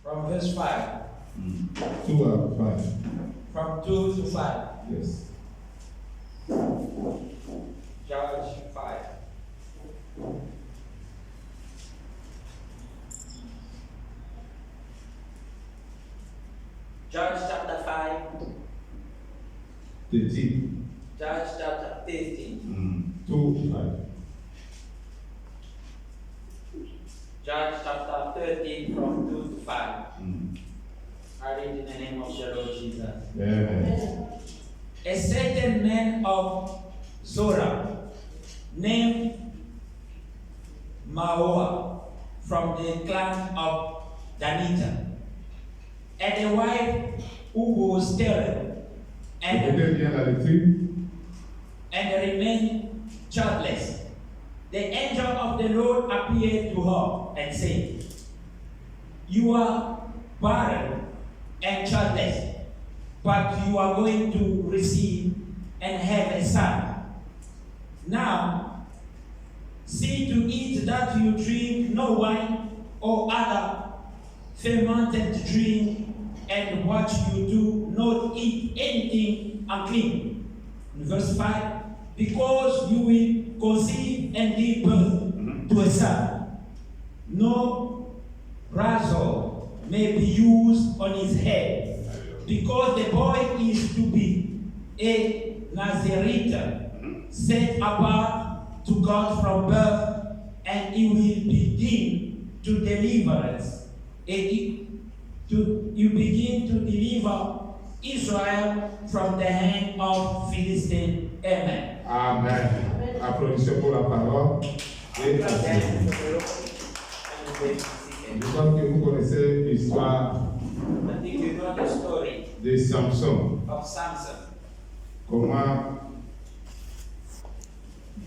From verse 5. 2 à 5. From 2 to 5. Yes. Judge 5. Judge chapter 5. 13. Judge chapter 13. 2, 5. Judge chapter 13 from 2 to 5. I read in the name of the Lord Jesus. Amen. A certain man of Zorah named Manoah from the clan of Danita, and a wife who was sterile and remained childless. The angel of the Lord appeared to her and said, "You are barren and childless, but you are going to receive and have a son. Now, see to it that you drink no wine or other fermented drink, and what you do not eat anything unclean." In verse 5, because you will conceive and give birth to a son. No razor may be used on his head, because the boy is to be a Nazarite, set apart to God from birth, and he will begin to deliverance. You begin to deliver Israel from the hand of Philistine. Amen. Amen. Applaudissez pour la parole. Et je crois que vous connaissez l'histoire I think you know the story de Samson. of Samson. Comment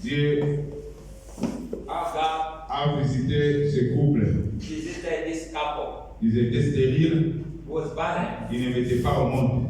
Dieu How God a visité ce couple. visited this couple Ils étaient stériles, who was barren, ils ne mettaient pas au monde.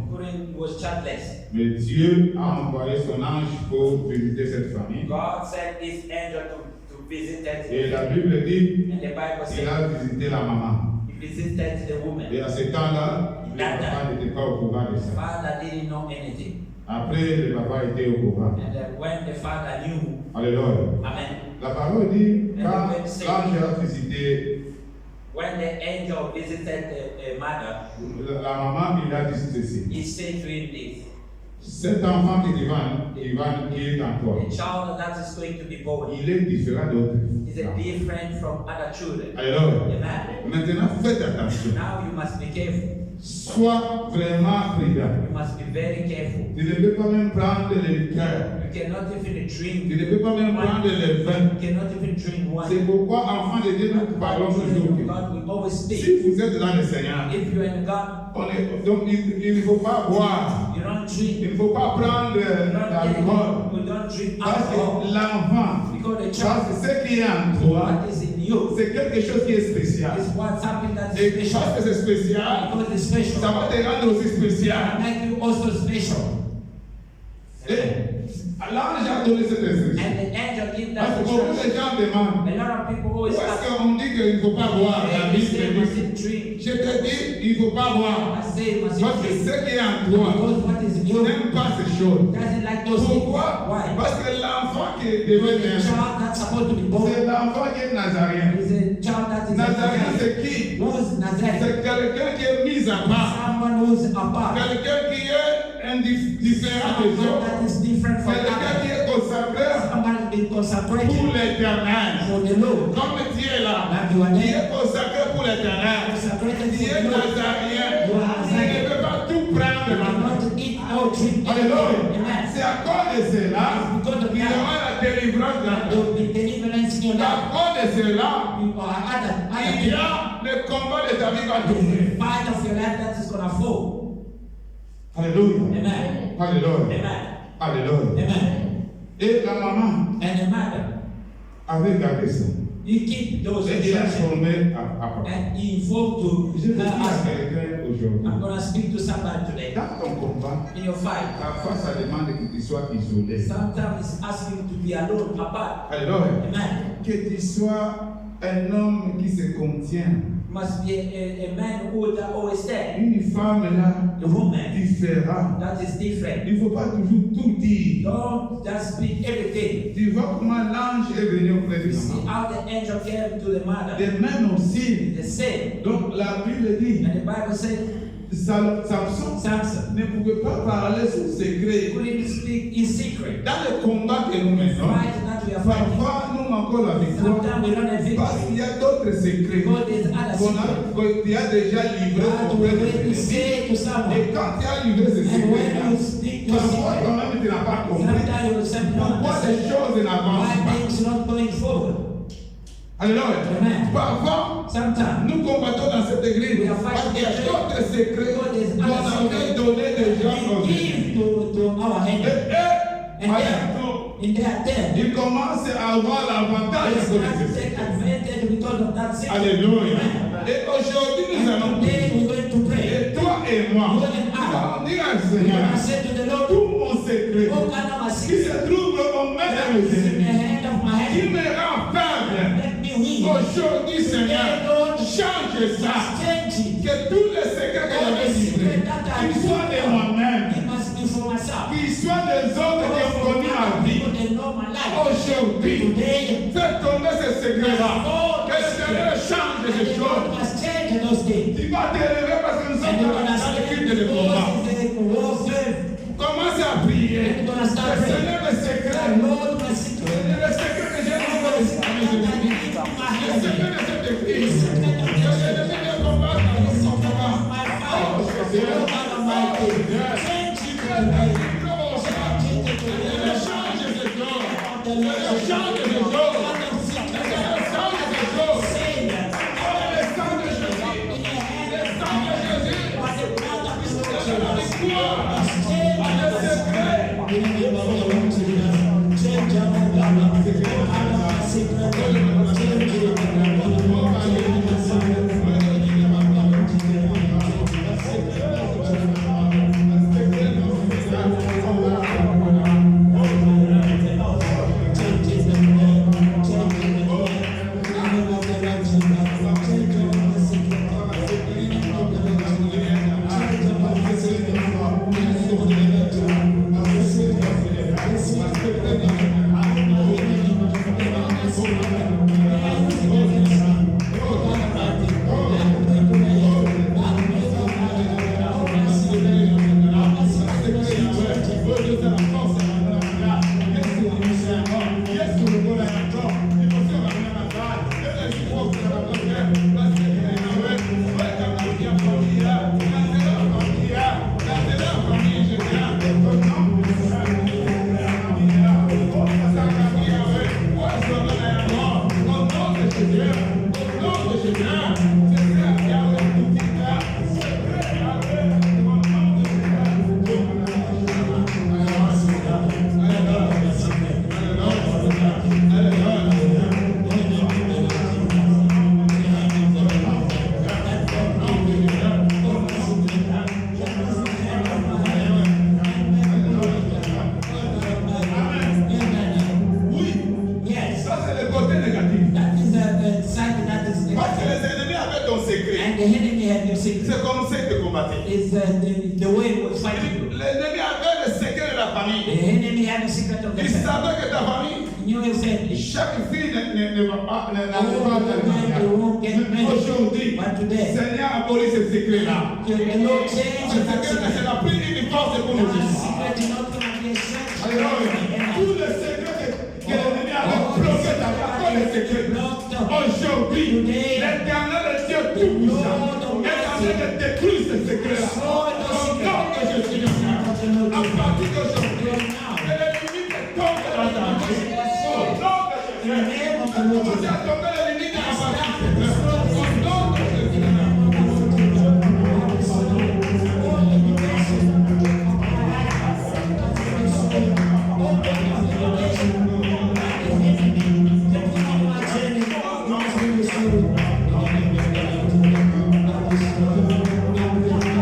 was childless. Mais Dieu a envoyé son ange pour visiter cette famille. God sent this angel to visit Et la them. Bible dit And the Bible qu'il says a visité la maman. he visited the woman. Et à ce temps-là, le papa n'était pas au courant de The ça. father didn't know anything. Après, le papa était au courant. And then when the father knew, Alléluia. amen, La parole dit, quand l'ange a visité when the angel visited the mother, la maman, il a dit ceci. he said to him this, Cet enfant qui est en toi, the child that is going to be born il est différent d'autres. is different from other children. Alléluia. Amen. Maintenant, faites attention. Now you must be careful. Sois vraiment prudent. You must be very careful. Tu ne peux pas même prendre le liqueur. You cannot even drink. Tu ne peux pas même prendre le vin. You cannot even drink wine. C'est pourquoi, enfants de Dieu, nous parlons toujours. God will always speak. Si vous êtes dans le Seigneur, If you are in God, donc il ne faut pas boire. you don't drink. Il ne faut pas prendre l'alcool. You don't drink Parce alcohol. que l'enfant, Because the parce child, que ce qui est en toi, what is in you, c'est quelque chose qui est spécial. is what's happening that Et is parce special. que c'est spécial, Because it's special. ça va te rendre aussi spécial. Make you also special. Et l'ange a donné cette instruction. And the angel gave Parce that que beaucoup de instruction. gens demandent, A lot of people où always est-ce ask, qu'on dit qu'il ne faut pas boire? La they Bible say, dit, must it drink? je te dis, il ne faut pas boire. I say, must Parce it que drink? ce qui est en toi, Because what is in tu you n'aimes pas ces choses. doesn't like those things. Pourquoi? Why? Parce que l'enfant qui devait The naître, child that's supposed to be born c'est l'enfant qui est nazarien. is a child that is Nazarien, Nazareth. c'est qui? Who's Nazareth? C'est quelqu'un qui est mis à part. Someone who's apart. Quelqu'un qui est différent des Someone autres. that is different from Quelqu'un qui others. est consacré Someone has been pour consecrated l'éternel. for the Lord. Comme tu es là, Now you are qui there. est consacré pour l'éternel. Consecrated Qui for est the Lord. nazarien. You are Il ne Nazareth. peut pas tout You prendre. cannot eat or drink Alléluia. anything. Amen. C'est à cause de cela Because of qu'il y that. aura la délivrance dans There will be deliverance in your À life. cause de cela, You are other il y people. a le combat de ta vie va tomber. Part of your life that is gonna fall. Alléluia. Amen. Alléluia. Amen. Alléluia. Amen. Et la maman And the mother, avait gardé ça. he keep those Et il a instructions formé à papa. and he informed to Je veux her dire à husband. quelqu'un aujourd'hui. I'm gonna speak to somebody today. Dans ton combat, In your fight, parfois ça demande que tu sois isolé. sometimes it's asking to be alone, apart. Alléluia. Amen. Que tu sois un homme qui se contient. must be a man who would always say, Une femme là, the woman, différente. that is different. Il ne faut pas toujours tout dire. Don't just speak everything. Tu vois comment l'ange est venu auprès de You see maman. how the angel came to the mother. Des mêmes aussi. The same. Donc la Bible dit, And the Bible said, Samson Samson ne pouvait pas parler son secret. couldn't speak in secret. Dans le combat que nous menons, Fight that we are fighting. parfois nous manquons la victoire Sometimes we don't have parce victory. qu'il y a d'autres secrets God is other secret. qu'on a déjà livrés That auprès de when you Dieu. say to someone, Et quand tu as livré ce and secret, when you speak your parfois secret, toi-même tu n'as pas compris sometimes you will say, no, pourquoi les choses n'avancent why pas. things not going forward. Alléluia. Amen. Parfois, Sometimes nous combattons dans cette église we are parce fighting qu'il y a d'autres secrets God is qu'on other avait secret. donné déjà aux We gens. give to our Et enemy. And eux, then, in their death, ils commencent à avoir l'avantage they de start to ce secret. take advantage because of that secret. Alléluia. Amen. Et aujourd'hui, nous allons And today we're going to pray. et toi et moi, You and I. nous allons dire à We're Seigneur, going to say to the Lord, tout mon secret oh God, I'm a qui secret. se trouve au mains That de mes is in the ennemis, hand of my qui enemy. me rend faible. Let me win. Aujourd'hui, Seigneur, change ça. Change it. Que tous les secrets que All j'avais the livrés, secret that I qu'ils soient de moi-même, it must be for myself. qu'ils soient des autres qui ont connu ma vie. People they know my life. Aujourd'hui, Today, fais tomber ces secrets-là. Oh, Que le Seigneur change and ces the choses. Lord must change those things. Tu vas te lever parce que nous And sommes you're dans gonna la stand culte de combat. warfare. Commence à prier. And you're gonna start Le praying. Seigneur le secret. The Lord must see to it. Le secret que j'ai trouvé dans cette église. Le secret de cette église. Que l'ennemi de combat dans son combat. Oh, Seigneur. Oh, Seigneur. Change ces choses. Change ces choses. Change ces choses. Oh, le sang de Jésus. Le sang de Jésus. La victoire. Le secret. Yes. Ça, c'est le côté négatif. That is the side that is Parce que negative. les ennemis avaient ton secret. And the enemy had your secret. C'est comme ça que combattre. Is the way we fight you. L'ennemi avait le secret de la The famille. enemy had the secret of the Il family. savait que ta famille, Knew your family. chaque fille ne va pas, ne All va pas the men they won't get te married. Aujourd'hui, But today, Seigneur a aboli ce secret-là. the Lord changed Ce that secret, c'est secret. la plus une force pour nous. That secret is not going to be a strength. Alléluia. Tous les secrets que l'ennemi avait bloqués dans la porte des secrets. Aujourd'hui, l'éternel est Dieu tout-puissant. Est en train de détruire ce secret-là. Au nom de Jésus. À partir d'aujourd'hui, que l'ennemi te tombe dans ta vie. Au nom de Jésus. Commencez à tomber l'ennemi dans ta vie. Au nom de Jésus.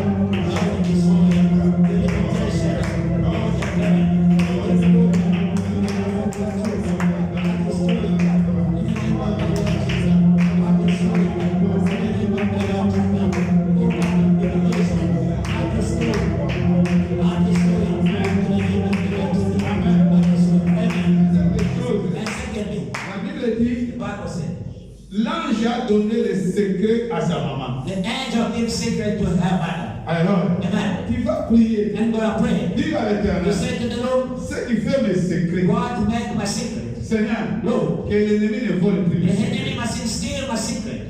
Thank you. donné les secrets à sa maman. The angel gives secret to her mother. Alors, Amen. tu vas prier. And go and pray. Dis à You l'Éternel, say to the Lord, ce qui fait mes secrets, God, make my secret. Seigneur, Lord, que l'ennemi ne vole the plus. enemy must steal my secret.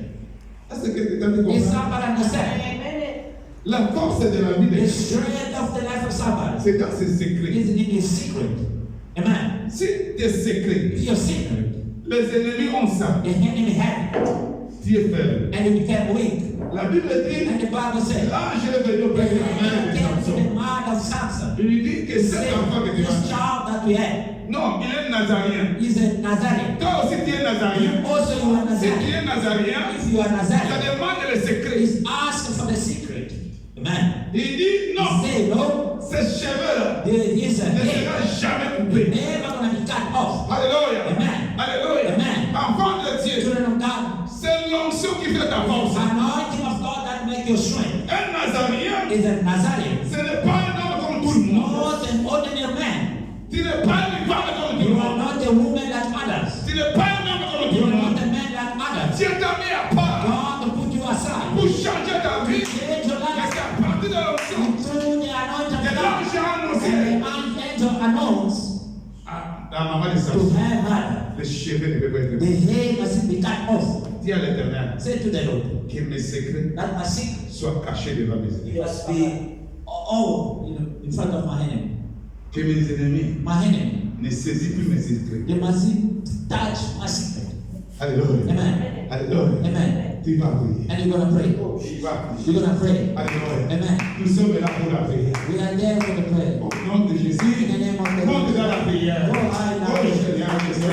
Est-ce que quelqu'un te Is comprend? somebody understand? La force de la vie de The Dieu, strength of the life of somebody c'est dans ses secrets. is in his secret. Amen. Si tes secrets, If your secret, les ennemis ont ça, the enemy had it, tu es faible. and you became weak. La Bible dit, And the Bible says, l'ange est venu auprès the de la mère angel de came to Samson. the mind of Samson. Il lui dit que He cet said, enfant que tu this as, child that we had non, il est nazarien. is a Nazarene. Toi aussi tu es nazarien. Also, you are Si tu Nazarene. es nazarien, If you are ça Nazarene, demande les secrets. he's asking for the secret. Amen. Il dit non, He said, no, ces cheveux-là there is a ne head. seront jamais You're coupés. never going to be cut off. Alléluia. Amen. Alléluia. Amen. Enfant de Dieu, Children of God, c'est l'onction qui fait ta force. anointing of God that make your strength Un nazarien, is a Nazarene. ce n'est pas un homme comme tout le monde. Not an ordinary man. Tu n'es pas une femme comme tout le You are monde. not a woman like others. Tu n'es pas un homme comme tout You le are monde. not a man like others. Dieu t'a mis à part God will put you aside. pour changer ta vie. Change your Et life c'est à partir de l'onction through the anointing que of God. l'ange a annoncé And the angel announced à la maman de to Samson, her mother, les cheveux ne peuvent pas être the coupés. hair must be cut off. Dis à l'Éternel Say to the Lord, que mes secrets that my secret soient cachés devant mes ennemis. must be all in front of my enemy. Que mes ennemis My enemy, ne saisissent plus mes secrets. they must touch my secret. Alléluia. Amen. Alléluia. Amen. Tu vas prier. And you're going to pray. Tu vas prier. You're going to pray. Alléluia. Amen. Nous sommes là pour la prière. We are there for the prayer. Au nom de Jésus, In the name of the monte Lord. dans la prière. Oh, I Oh, Seigneur, Jésus.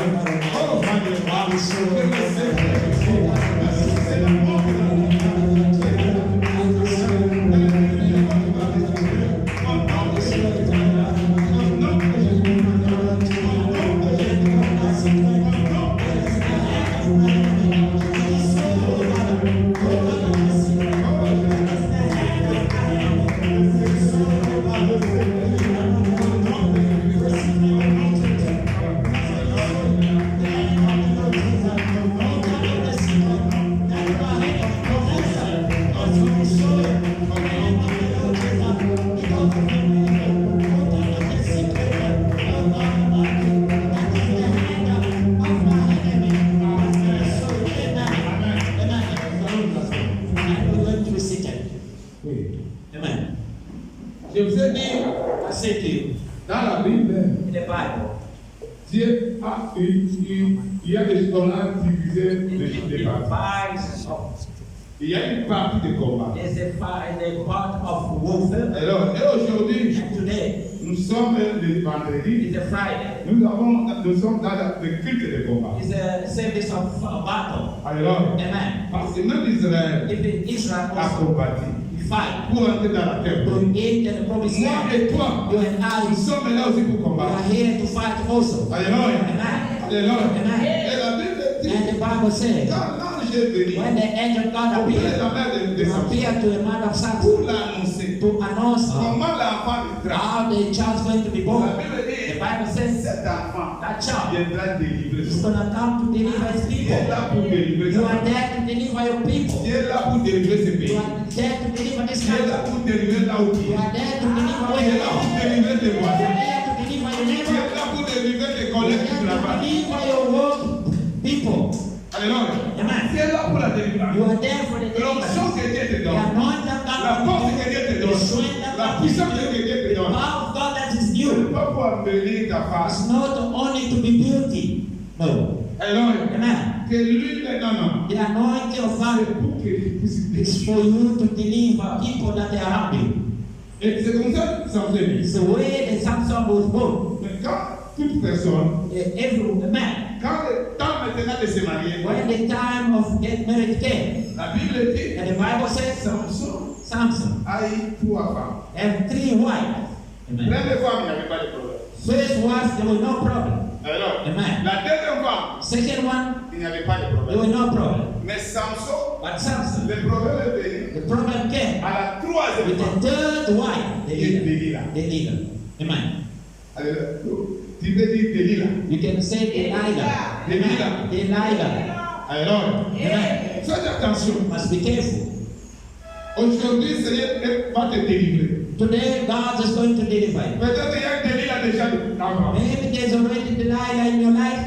Oh, Père de gloire. Que mes secrets, c'est l'amour que nous avons. Au nom de Jésus. Au nom de Jésus. Amen. Je vous ai dit, I say to you, dans la Bible, in the Bible, Dieu a il y a des journaux divisés des parties. Il y a une partie de combat. There's a part of warfare. Alors, et aujourd'hui, And today nous sommes le vendredi. is a Friday. Nous sommes dans le culte de combat. It's a service of battle. Alors, Amen. parce que même Israël If Israel a also combattu fight pour entrer dans la terre. to Moi enter the promised land, et toi, you and nous I, sommes là aussi pour we combattre. are here to fight also. Alléluia. Amen. Alléluia. Amen. Et la Bible dit, And the Bible says, quand l'ange est venu, when the angel of God auprès de appeared, la mère de he Samson, appeared to the man of pour Samson l'annoncer. to announce Comment l'enfant viendra? how the child is going to be La born. Bible The dit, Bible says cet enfant that child viendra délivrer is son going to come to deliver his Il est people. là pour délivrer You sa are famille. there to deliver your people. Il est là pour délivrer ses You pays. are there to deliver this Il est là country. pour délivrer là où il You est. are there to deliver Il where est you là are. pour délivrer tes You are voisins. there to deliver your Il neighbor. est là pour délivrer tes You are collègues there qui to travaillent. deliver your work people. Alléluia. Amen. Il est là pour la délivrance. You are there for the L'onction deliverance. que Dieu te The donne. anointing of La God, force que Dieu te the donne. strength of La God, puissance que Dieu te the donne. power of God that is Ce n'est new. pas pour embellir ta face. It's not only to be beauty. No. Alléluia. Amen. Que lui, non. The anointing of God C'est pour que tu puisses is for you to deliver people that are around you. Et c'est comme ça que ça vous est It's mis. the way that Samson was born. Mais quand toute personne, Every man, quand le temps maintenant de se marier, when the time of getting married came, la Bible dit, and the Bible says Samson Samson a eu 3 femmes. had 3 wives. Amen. Première femme, il n'y avait pas de problème. First wife, there was no problem. Alors, Amen. la deuxième femme, Second one, il n'y avait pas de there was problème. no problem. Mais Samson, But Samson, le problème est venu the problem came à la troisième with femme. the third wife, Delilah. Delilah. Amen. Alléluia. Tu peux dire Delilah. You can say Delilah. Amen. Delilah. Alors, faites attention. You must be careful. Aujourd'hui, le Seigneur va te délivrer. Today, God is going to deliver you. Peut-être il y a un Delilah déjà avant. Maybe there's already Delilah in your life.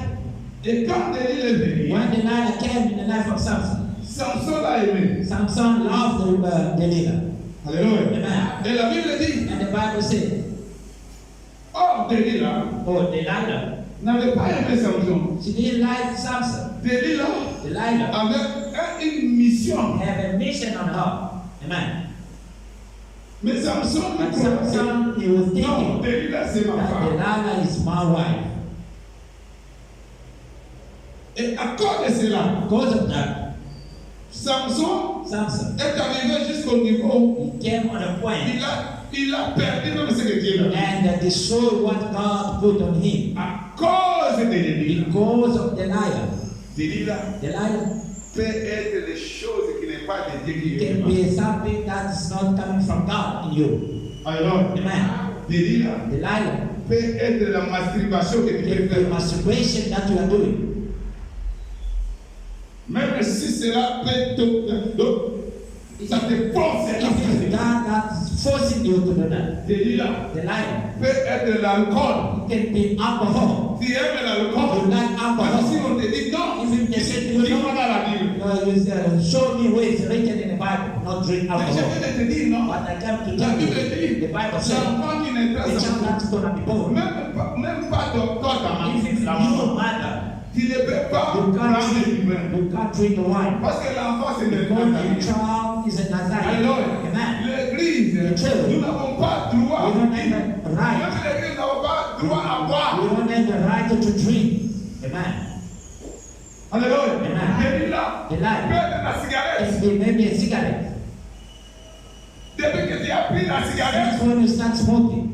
Et quand Delilah est venu, When Delilah came in the life of Samson, Samson l'a aimé. Samson loved Delilah. Alléluia. Amen. Et la Bible dit, And the Bible said, oh, Delilah oh, Delilah, n'avait pas aimé Samson. she didn't like Samson. Delilah avait une mission. Have a mission on her. Amen. Mais Samson, But Samson, he was non, thinking Delilah c'est ma that femme. Delilah is my wife. Et à cause de cela, Because of that, Samson Samson, est arrivé jusqu'au niveau, he came on a point il a perdu même ce que Dieu lui a dit. and destroyed what God put on him. À cause de Delilah. Because of Delilah. Delilah Delilah peut être les choses qui n'est pas de Dieu qui can be something that's not coming from God in you. Alors, Amen. Delilah Delilah peut être la masturbation que tu can peux be faire. masturbation that you are doing. Même si cela peut ça te force à If faire. God that's forcing you to do that. Delilah Delilah peut être l'alcool. can be alcohol. Tu aimes You l'alcool. like Même si alcohol. on te dit non, If they say to you, dis-moi dans la Bible. you show me where it's written in the Bible, not drink Mais je alcohol. vais te dire non. But I come to La tell Bible you, dit, the Bible says, l'enfant qui naîtra the sans child that's gonna be born. même pas toi, ta maman, If it's la your maman, mother, tu ne peux pas you prendre du vin. can't drink the wine. Parce que l'enfant, c'est Because le the child is a Nazarene. Alors, Amen. l'église, nous n'avons pas droit. We don't Même have the right. l'église n'a pas droit à boire. We don't have the right to drink. Amen. Alléluia. Amen. Delilah, Delilah. peut être la cigarette. It may be a cigarette. Depuis que tu as pris la cigarette, That's when you start smoking.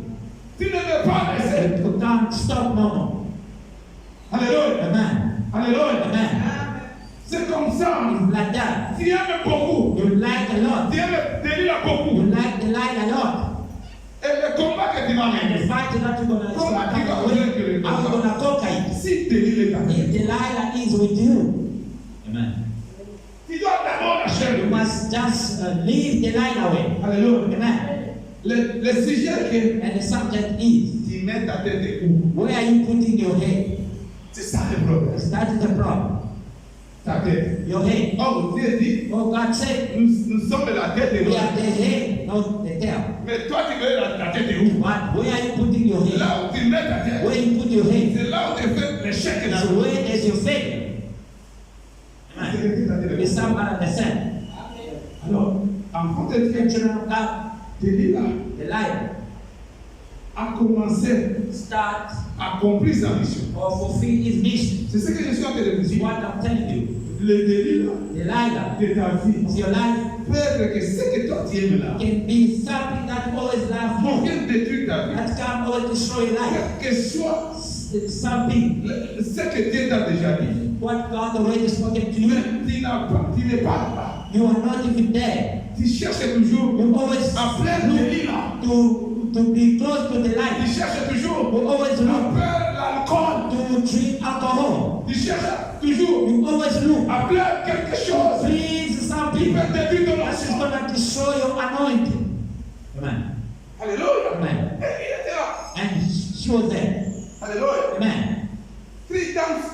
tu ne peux pas laisser. You can't stop no more. Alléluia. Amen. Alléluia. Amen. C'est comme ça. It's like that. Tu aimes beaucoup. You like a lot. Tu aimes Delilah beaucoup. You like Delilah a lot. Et le combat que tu vas And the mener, fight that you're gonna Comment tu vas come vaincre le with, how you combat? gonna conquer it? Si Delilah est avec If Delilah is with you, amen. tu dois d'abord la You chair. must just leave Delilah away. Alléluia. Amen. Le sujet que And the subject is, tu mets ta tête où? where are you putting your head? C'est ça le problème. That is the problem. Ta tête. Your head. Oh, Dieu dit, Oh, God said, nous sommes la tête et we l'autre. are the head, not the tail. Mais toi, tu veux la tête et où? But where are you putting your head? Là où tu mets ta tête, Where you put your head? c'est là où tu fais l'échec dans So le where is your failure? Amen. May somebody understand? Alors, enfant de The Dieu, children of God, Delilah Delilah, a commencé start à accomplir sa mission. or fulfill his mission. C'est ce que je suis en train de vous It's dire. what I'm telling you. Le Delilah Delilah de ta vie of your life peut être que ce que toi tu aimes là, can be something that always lasts pour more. bien détruire ta vie, That can always destroy your life. quel que soit It's something ce que Dieu t'a déjà dit. what God already spoken to you. Mais tu n'es pas là. You are not even there. Tu cherches toujours You always à plaire look Delilah. to be close to the Tu light. cherches toujours You always à look plaire l'alcool. to drink alcohol. Tu cherches toujours You always look à plaire quelque chose please qui something peut détruire ton that is action. going to destroy your anointing. Amen. Alléluia. Amen. Et il était là. And she was there. Alléluia. Amen. 3 times.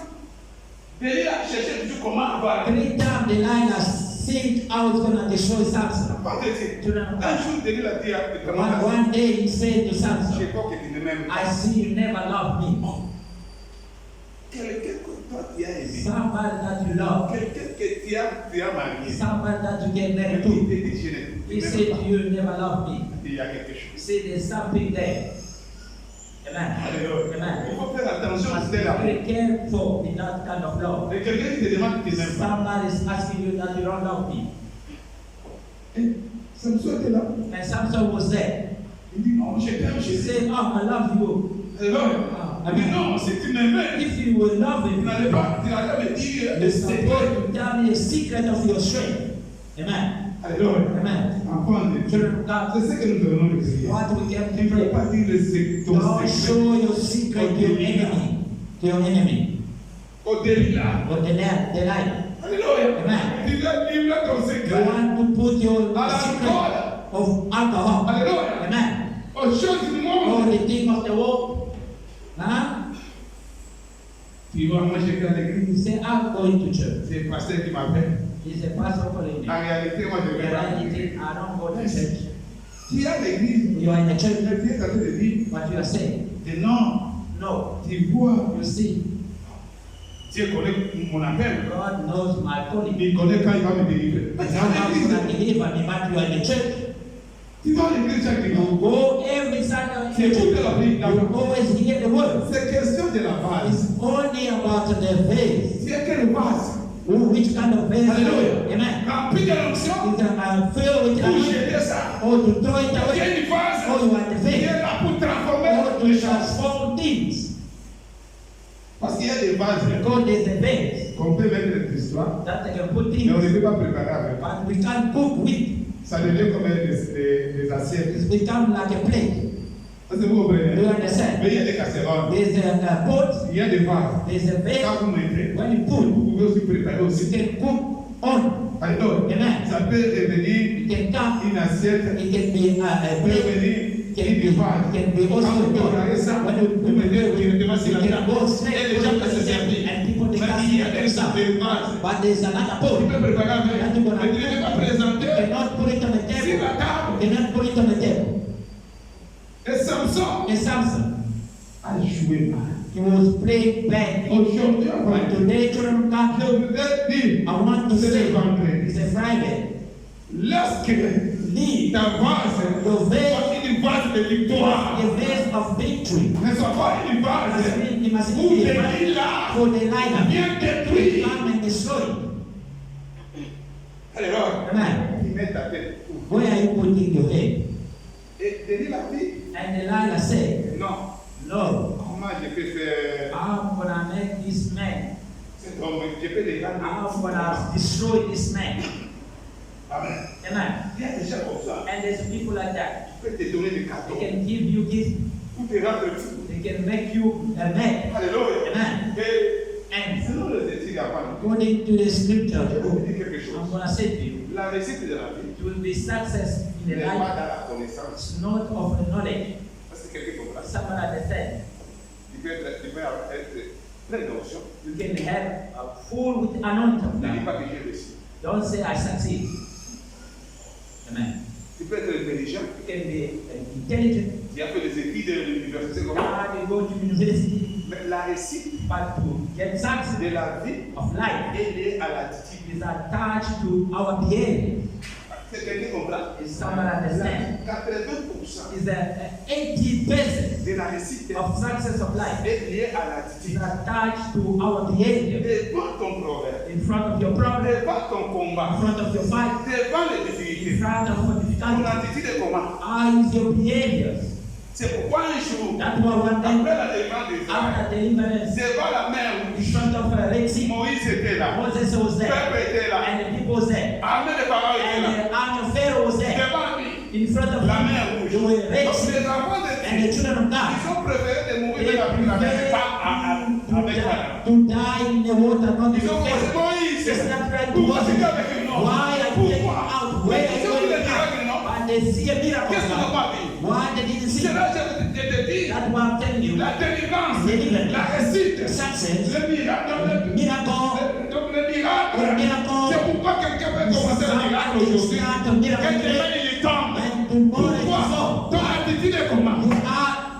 Delilah cherchait toujours comment avoir. 3 times Delilah think I was going to destroy Samson. Pas de dire. Children of Un God. jour, Delilah dit à One day he said to je Samson, crois que tu ne m'aimes I pas. see you never loved me. Quelqu'un que toi tu as aimé. Somebody that you love. Quelqu'un que tu as marié. Somebody that you get Et married puis, to. il te dit, je He ne said t'aime to pas. you, you never loved me. Il y a quelque He chose. said there's something there. Amen. Alléluia. Il Amen. faut faire attention à Must be cela. very careful in that kind of love. Et quelqu'un qui te demande que tu n'aimes pas. Somebody is asking you that you don't love me. Et Samson était là. And Samson was there. Il dit non, je t'aime, je He sais. said, oh, I love you. Alléluia. Il dit non, si tu m'aimais, If you were loving tu me, n'allais pas, tu n'allais pas me dire you're le secret. supposed to tell me the secret of your strength. Amen. Alléluia. Amen. Enfant de Dieu. Children of God, C'est ce que nous devons le prier. what we can Tu ne peux pray. pas dire ton Don't secret. show your secret to your enemy. To your enemy. Au Delilah. Or Delilah. Alléluia. Amen. Tu dois livrer ton You secret want to put your à secret l'alcool, of alcohol. Alléluia. Amen. aux choses du All monde. the things of the world. Huh? Tu vas manger dans l'église. You say, I'm going to church. C'est le pasteur qui m'appelle. He's a pastor calling me. En réalité, moi, je ne vais In pas. reality, I don't go to church. Tu es à l'église. You are in the church, Tu es en train de dire, but you are saying, non, no. tu vois, You see, Dieu connaît mon appel. God knows my calling. Il connaît quand il va me délivrer. But how am I going to deliver me? But you are in the church. Tu vas à l'église chaque You dimanche. go every Sunday. C'est tout de la vie. You always hear the word. C'est question de la base. It's only about the faith. C'est quelle base? Which kind of faith? Alléluia. Amen. Rempli de l'onction. Is filled with Pour anointing, jeter ça. or to throw it Il y a away, une base or you are the qui est faith, là pour or transformer to les choses. transform things. Parce qu'il y a des bases Because there's a base qu'on peut mettre dans l'histoire, that they can put mais on ne things, peut pas préparer avec. but we can't cook with. Ça devient comme des assiettes. It's become like a plate. Est-ce que vous comprenez? Do you understand? Mais il y a des casseroles, There's a pot, il y a des vases. there's a vase. Quand vous mettez, When you vous put, pouvez aussi préparer you aussi. can cook on. Alors, Amen. ça peut devenir It can come. une assiette, It can be a ça peut plate. devenir It can une be, vase. it can be Quand also vous a pot. préparez ça, When vous mettez directement sur la you can table. go Et straight les to gens the peuvent se servir. table and people they Mais can il y a see des it. des vases. But there's another Tu pot. peux préparer avec. Mais tu ne peux pas You présenter cannot put it on the sur la table. table. You cannot put it on the table. Et Samson And Samson, a joué mal. he was playing bad. Aujourd'hui, But today, children of God, je voudrais dire, I want to c'est say, le vendredi. it's a Friday. Lorsque Leave ta vase your vase, soit une vase de victoire, a vase of victory. ne soit pas une vase It must où be des a vase lilas for the light. bien détruits. Come and destroy. Alors, Amen. tu mets ta tête où? Where are you putting your head? Et Denis l'a dit, And Delilah said, non, Lord, comment je peux faire I'm gonna make this man. cet homme, je peux les garder. I'm gonna destroy this man. Amen. Amen. Il y a des gens comme ça. And there's people like that. Je peux te donner des They cadeaux can give you gifts. pour te rendre fou. They can make you a man. Alléluia. Amen. Et And selon les études à Paris, according to the je scripture, vais vous dire quelque I'm chose. gonna say to you, La réussite de la vie it will be success in n'est the pas life. dans la connaissance. It's not of the knowledge. Parce que quelqu'un comme ça, Someone understand. tu peux être plein d'options. You can have a full with anointing. Ne dis pas que j'ai réussi. Don't say I succeed. Amen. Tu peux être intelligent. You can be intelligent. Tu as fait des études de l'université comme ça. You go to university, Mais la réussite but to get success de la vie of life est liée à l'attitude. is attached to our behavior. C'est quelqu'un comme ça. Is someone understand? 80% Is a 80% de la réussite of success of life est liée à is l'attitude. attached to our behavior. Devant ton problème, In front of your problem, devant ton in combat, front of your fight, devant les in difficultés, front of your ton difficulty, attitude est comment? is your behaviors. C'est pourquoi un jour, That's why one après day, la délivrance des Israël, after deliverance, devant la mer in rouge, front of Red Sea, Moïse était là, Moses was le there, peuple était là, and the people was there, armée de Pharaon était and là, the army of Pharaoh was there. devant lui, In front of la him, mer rouge. there were Red Donc Sea, les enfants de and the Dieu, children of God. ils ont préféré de mourir They dans la mer, prefer pas avec Pharaon. to die in the water, not in Ils ont commencé, the Moïse, It's not right to pourquoi worship. tu es avec nous? Why are you taking Pourquoi? out? Mais Where ils are ont vu you les going miracles, out? non? But they see a miracle. Qu'est-ce qu'on n'a now. pas vu? Why they didn't see? C'est là que je te dis, That's what I'm telling you. la délivrance, Deliverance. la réussite, Success. le miracle, Miracle. donc le miracle, Le miracle. c'est pourquoi quelqu'un peut commencer le miracle aujourd'hui. Quelqu'un il tombe. And tomorrow is Pourquoi? so. Ton attitude est comment? You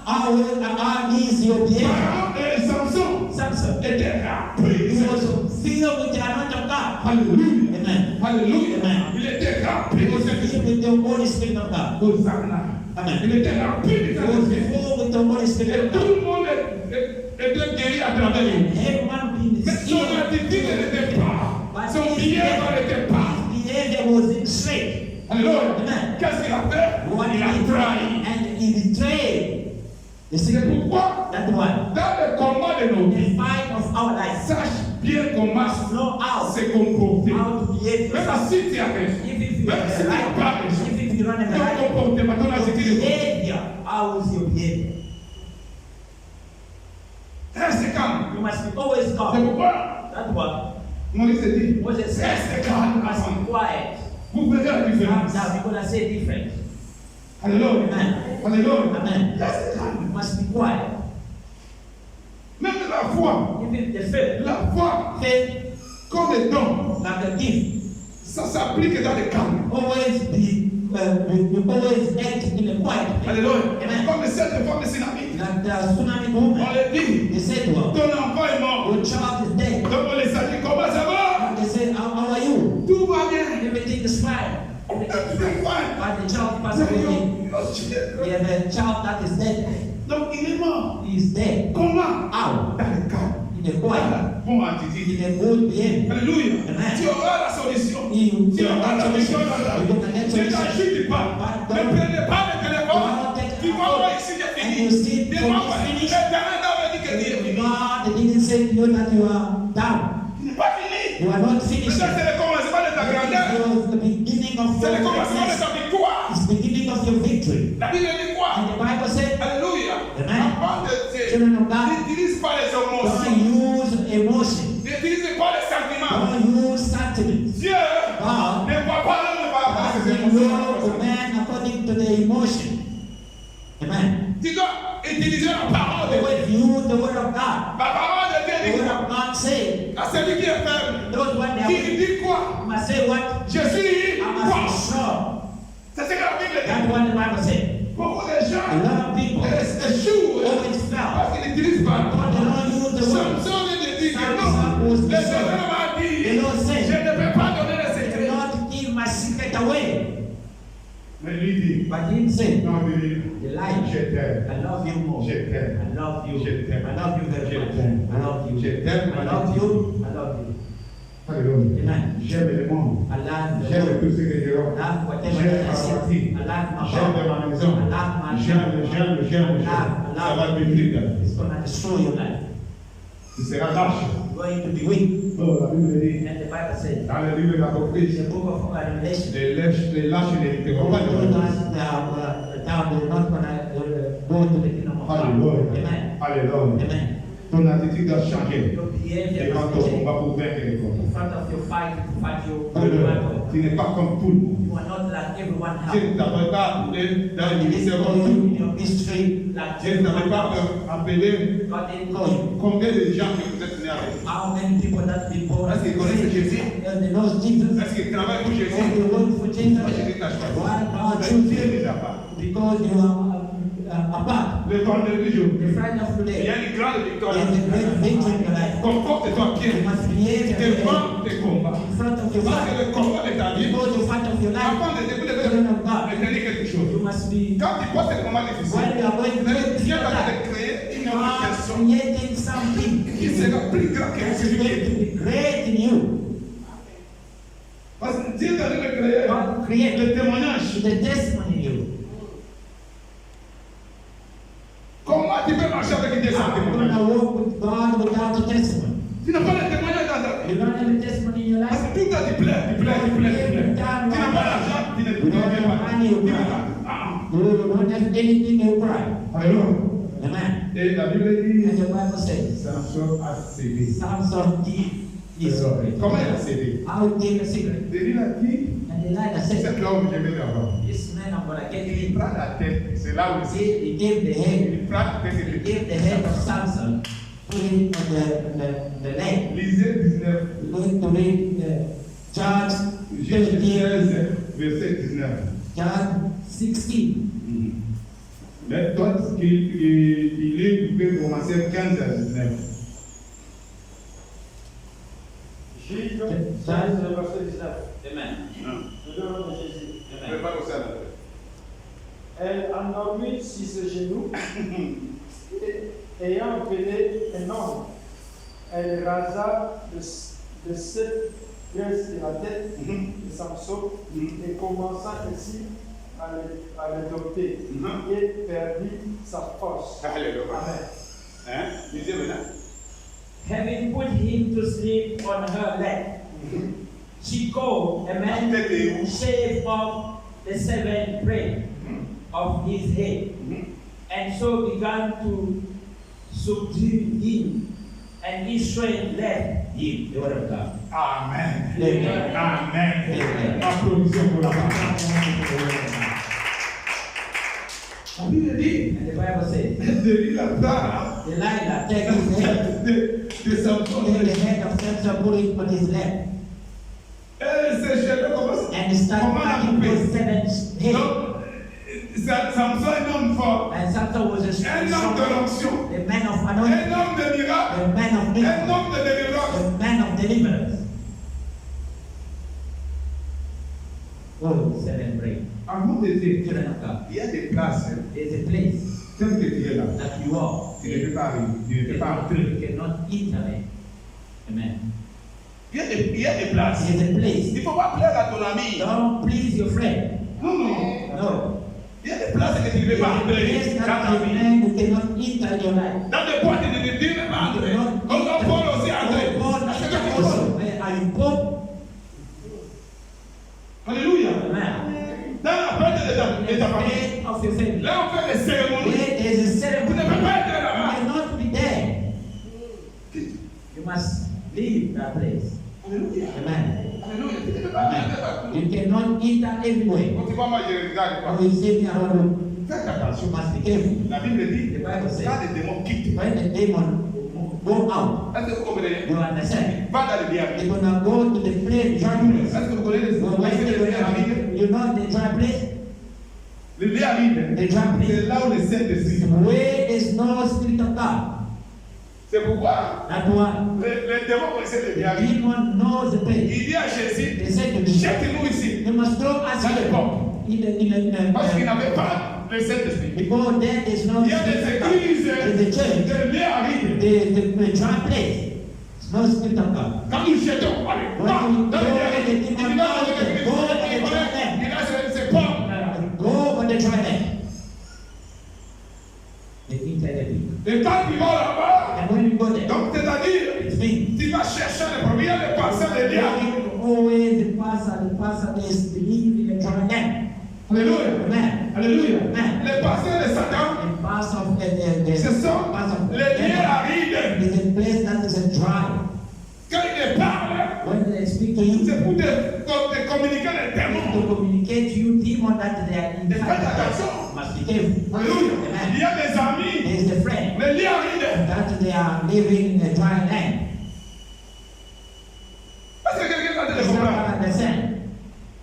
are is your behavior. Pharaon et Samson Samson. étaient remplis. He was filled with the anointing of God. Alléluia. Amen. Alléluia. Amen. Il était He rempli was de filled with the Holy Spirit of God. Hosanna. Amen. Il était rempli de He was Saint-Esprit. filled with the Holy Spirit Et of tout God. le monde était guéri à travers lui. Everyone being Mais son healed. attitude n'était pas. Son behavior n'était pas. His behavior wasn't straight. Alléluia. Amen. Qu'est-ce qu'il a fait? What Il did a he trahi. do? And he betrayed. You see, C'est pourquoi, that's why. dans le combat de nos The vies, fight of our life. sache bien comment Know how se comporter. to behave Même yourself. si tu as raison, If you même si tu n'as pas raison, if you run in the ton right comportement, ton attitude est behavior, how is your behavior? reste calme. You must be always C'est calm. pourquoi That's what Moïse dit, Moses dire la différence. Now we're going to say different. Alléluia. Amen. Alléluia. Amen. Reste calme. You must be quiet. Même la foi, Even the faith. faith, comme les dons, Like a gift. ça s'applique dans le calme. Always be, you always act in a quiet place. Alléluia. Amen. Comme cette femme synamite. Like the tsunami On movement. lui dit, They said to her, ton enfant est mort. your child is dead. Donc on les a dit, comment ça va? They said, how are you? Tout va bien. Everything is fine. C'est fine. But the child passed away. We have a child that is dead. Donc il est mort. He is dead. Comment? How? Dans le calme. In a quiet. Bon attitude. In a good behavior. Alléluia. Amen. Tu auras la solution. You Tu auras la solution dans la vie. will get Ne solution. t'agite pas. Ne prenez pas le téléphone. Tu vas voir ici, j'ai fini. Tu vas voir. L'éternel n'a dit que tu es fini. God didn't say to you that you are down. Tu n'es pas fini. You are not Mais finished. ça, c'est le commencement de ta grandeur. It's the beginning of C'est your le commencement de success. ta victoire. It's the beginning of your victory. La Bible dit quoi? And the Bible said, Alléluia. Amen. Avant de Dieu, Children of God, n'utilise pas les don't émotions. use emotion. N'utilise pas les sentiments. Don't use sentiments. Dieu ne voit pas l'homme par rapport à God ses will know émotions. the man according to the emotion. Amen. Tu dois utiliser la parole de Dieu. Always use the word of God. La parole de Dieu The dit word quoi? of God say, À celui qui est faible, those one that qui dit quoi? must say what? Je suis I must quoi? be sure. C'est ce que la Bible That's dit. what the Bible said. Beaucoup de gens A lot of people échouent always fail. parce qu'ils n'utilisent pas. But they don't use the word. Samson vient de dire que non. Le Seigneur m'a dit, The Lord je said, ne peux pas donner le I secret. will not give my secret away. Mais lui dit, But he didn't say, non, lui the dit, lie. je t'aime. I love you more. Je t'aime. I love you. Je t'aime. I love you very Je much. t'aime. I love you. Je t'aime. I love you. I love you. Alléluia. Amen. J'aime le monde. I love the J'aime Lord. tout ce que je I love whatever J'aime that I ma say. partie. I love my J'aime God. ma maison. I love my J'aime. Ça va devenir. It's going to destroy your life. Tu seras lâche. You're going to be weak. Oh, la Bible dit, And the Bible says, dans le livre de l'Apocalypse, the book of Revelation, les lâches n'hériteront pas de those la that are down, they're not going to go to the kingdom of God. Alléluia. Amen. Alléluia. Amen. Ton attitude doit changer. Your behavior Devant must ton be changed. combat pour vaincre les In combats. front of your fight, to fight your Alléluia. battle. Tu n'es pas comme tout le monde. You are not like everyone Dieu else. ne t'avait pas appelé dans le God didn't ministère call comme tout le you monde. in your ministry like Dieu ne t'avait everyone pas else. appelé God didn't call you. combien de gens que vous êtes nés avec. How many people that been born? Est-ce qu'ils connaissent Jésus? They know Jesus. Est-ce qu'ils travaillent pour Oh, Jésus? they work for Jesus. Moi, Jésus t'a choisi. Why not Mais choose Dieu you? ne t'a pas. Because you are apart. Le vendredi jour, The Friday of il y today a une grande victoire. is a great victory in your life. Comporte-toi You bien must behave devant tes combats. in front of your Parce fight. que le combat de ta vie, Because the fight of your life, avant de débuter, children of God, je te dis quelque you chose. must be, Quand tu passes des combats difficiles, while you are going through Dieu your va life, te créer une you autre are personne creating something qui sera plus grand que that is celui qui going est. to be great in you. Parce que Dieu t'a dit de créer God created le témoignage. the testimony in you. Comment tu peux marcher avec des How are you going témoignages? to walk with God without a testimony? Tu n'as pas de témoignage dans ta vie. You don't have a testimony in your Parce life? que tout le temps tu plais. Tu n'as pas l'argent, tu ne viens pas. Tu n'as pas. Ah. You don't have anything, you cry. Alléluia. Amen. Et la Bible And dit, the Bible says, Samson a cédé. Samson gave his secret. Comment il a cédé? How he gave a secret. Delilah a dit, And Elijah said, cet homme, je vais l'avoir. this man, I'm going to get Il him. prend la tête, c'est là où He gave the head. il prend la He tête. gave the head of Samson, put it on the leg. Lisez 19, We're going to read Judge Juge 13, 16, verset 19. Judge 16. Mais toi, il est, vous pouvez commencer 15 à 19. Juge 16, verset 19. Amen. Le nom de Jésus. Amen. Elle endormit sur ses genoux, ayant appelé un homme. Elle rasa de cette graisse de la tête de Samson et commença ainsi à le dompter et perdit sa force. Alléluia. Amen. Hein? Lisez maintenant. Having put him to sleep on her leg, she called a man to shave off the seventh braid of his head, and so began to subdue him, and his strength left him. The word of God. Amen. Amen. Amen. Applaudissons pour la parole. La Bible dit, And the Bible says, Delilah, Delilah take his head, de Samson, take the head of Samson, put it on his lap, elle s'est cherchée comme and start cutting those 7 heads. Donc, Samson est un homme fort, And Samson was a un homme de strong, l'onction, the man of un anointing, homme de miracle, the man of un miracles, homme de délivrance. the man of deliverance. Oh, 7 break. Avant de dire, Children of God, il y a des places, there's a place telles que tu es là, that you are. tu ne peux pas arriver, tu ne peux pas entrer. You cannot enter it. Amen. Il y a des places. There's a place. Il ne faut pas plaire à ton ami. Don't please your friend. Non, non. No. Il y a des places que tu ne peux pas entrer There's dans that ta your vie. friend who cannot enter your life. Dans des boîtes, tu ne peux pas entrer. Comme Paul aussi est entré. Oh, Paul Est-ce que entered tu also. comprends? Where are you Paul? Alléluia. Amen. Dans la porte de ta famille. Faith of your family. Là, on fait des cérémonies. Where there is a Tu ne ceremony, peux pas entrer you là-bas. cannot be there. You must leave that place. Alléluia. Amen. Alléluia. Tu ne peux pas entrer là-bas. You cannot enter everywhere. Quand tu vois, moi, je regarde pas. You see me around. Faites You attention. must be careful. La Bible dit, The Bible says, quand les démons quittent, when the demon go out, est-ce que vous comprenez? you understand? Va dans le diable. They're gonna go to the place, dry place. Est-ce que vous connaissez les Well, when they arides? you know the dry place? Le lieu aride, The dry place. c'est là où le Saint-Esprit. Where is no spirit of God. C'est pourquoi That one. les démons connaissaient le lieu The aride. demon knows the place. Il dit à Jésus, They said to me, jette-nous ici. you must throw us Dans les here. portes. Parce qu'il In n'avait pas le Saint-Esprit. because there is no Il y a des spirit of God. églises There's a church. de lieu aride. The dry place. There's no spirit of God. Quand nous jetons, allez, When va, we dans le go lieu in aride. the Il demon dit, va dans le lieu go in the aride. dry land. Il a ses portes. Go on the dry land. They enter the people. Et quand ils vont là-bas, And when you go there, donc c'est-à-dire, it means tu vas chercher les premiers, les passants, les lieux arides. always the pastor is believe in the dry land. Alléluia. Amen. Alléluia. Amen. Les passants de Satan, The pastor of the ce sont pastor of les lieux arides. is a place that is a dry. Quand ils parlent, When they speak to you, c'est pour te communiquer les démons. to communicate to you demon that they are Mais faites inside. attention. Must be careful. Alléluia. Amen. Il y a des amis, There is a friend les lieux arides. that they are living in a dry land. Est-ce que quelqu'un a des It's not problèmes? understand.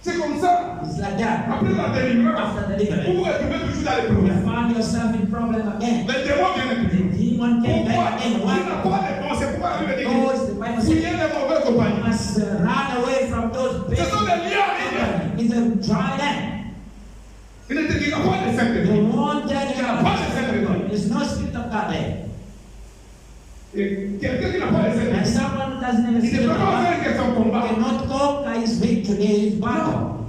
C'est comme ça. It's like that. Après la délivrance, After vous deliverance, vous retrouvez toujours dans les you problèmes. find yourself in problem again. Les démons viennent The toujours. demon came Pourquoi? back again. Tu n'as Why? pas les bons. C'est pourquoi la Bible dit Because the Bible que says fuyez les mauvais you compagnons. must run away from those Ce sont big. des lieux arides. It's a dry land. Il ne te dira pas de cette The vie. one that you are there's no spirit of God there. Et quelqu'un qui n'a pas de cette And vie, someone who doesn't have a il ne spirit peut of pas God vaincre son combat. cannot conquer his victory, his battle.